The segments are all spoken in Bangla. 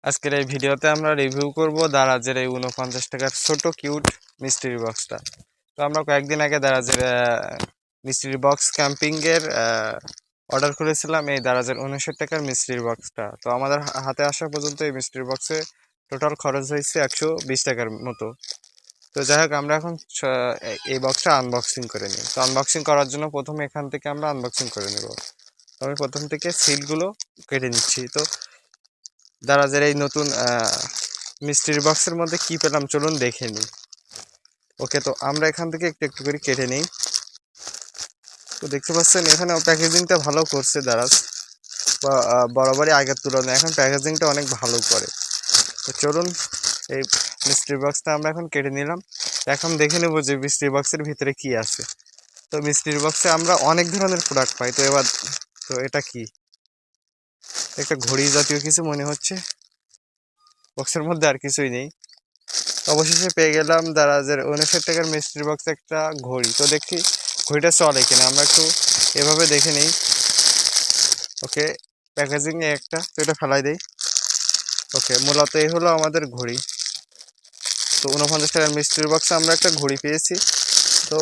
আজকের এই ভিডিওতে আমরা রিভিউ করব দারাজের এই 49 টাকার ছোট কিউট মিস্ট্রি বক্সটা। তো আমরা কয়েকদিন আগে দারাজের মিস্ট্রি বক্স ক্যাম্পিংয়ের অর্ডার করেছিলাম এই দারাজের 59 টাকার মিস্ট্রি বক্সটা। তো আমাদের হাতে আসা পর্যন্ত এই মিস্ট্রি বক্সে টোটাল খরচ হয়েছে 120 টাকার মতো। তো যাই হোক, আমরা এখন এই বক্সটা আনবক্সিং করে নিই। তো আনবক্সিং করার জন্য প্রথমে এখান থেকে আমরা আনবক্সিং করে নেব। তো আমি প্রথম থেকে সিলগুলো কেটে নিচ্ছি। তো দারাজের এই নতুন মিস্ট্রি বক্সের মধ্যে কি পেলাম চলুন দেখে নিই। ওকে, তো আমরা এখান থেকে একটু একটু করে কেটে নিই। তো দেখতে পাচ্ছেন এখানে প্যাকেজিংটা ভালো করছে দারাজ, বা বরাবরই আগের তুলনায় এখন প্যাকেজিংটা অনেক ভালো করে। তো চলুন এই মিস্ট্রি বক্সটা আমরা এখন কেটে নিলাম। এখন দেখে নেব যে মিস্ট্রি বক্সের ভিতরে কি আছে। তো মিস্ট্রি বক্সে আমরা অনেক ধরনের প্রোডাক্ট পাই। তো এবার তো এটা কি, একটা ঘড়ি জাতীয় কিছু মনে হচ্ছে। বক্সের মধ্যে আর কিছুই নেই। অবশেষে পেয়ে গেলাম দারাজের 59 টাকার মিস্ট্রি বক্সে একটা ঘড়ি। তো দেখি ঘড়িটা চলে কিনা, আমরা একটু এভাবে দেখে নিই। ওকে, প্যাকেজিং এ একটা, তো এটা ফেলাই দেই। ওকে, মূলত এই হলো আমাদের ঘড়ি। তো 49 টাকার মিস্ট্রি বক্সে আমরা একটা ঘড়ি পেয়েছি। তো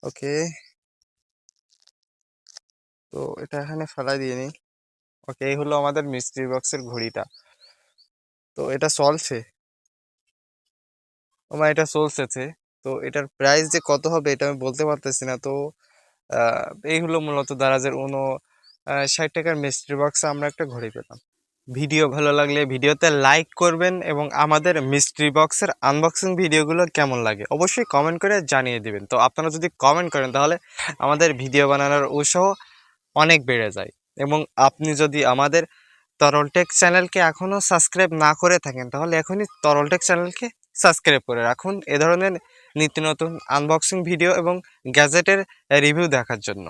ওকে, তো এটা এখানে ফেলাই দিয়ে নিই। ওকে, এই হলো আমাদের মিস্ট্রি বক্সের ঘড়িটা। তো এটা চলছে, এটা চলছে। তো এটার প্রাইস যে কত হবে এটা আমি বলতে পারতেছি না। তো এই হলো মূলত দারাজের 59 টাকার মিস্ট্রি বক্সে আমরা একটা ঘড়ি পেলাম। ভিডিও ভালো লাগলে ভিডিওতে লাইক করবেন এবং আমাদের মিস্ট্রি বক্সের আনবক্সিং ভিডিওগুলো কেমন লাগে অবশ্যই কমেন্ট করে জানিয়ে দিবেন। তো আপনারা যদি কমেন্ট করেন তাহলে আমাদের ভিডিও বানানোর উৎসাহ অনেক বেড়ে যায়। এবং আপনি যদি আমাদের তরল টেক চ্যানেলকে এখনও সাবস্ক্রাইব না করে থাকেন তাহলে এখনই তরল টেক চ্যানেলকে সাবস্ক্রাইব করে রাখুন এ ধরনের নিত্য নতুন আনবক্সিং ভিডিও এবং গ্যাজেটের রিভিউ দেখার জন্য।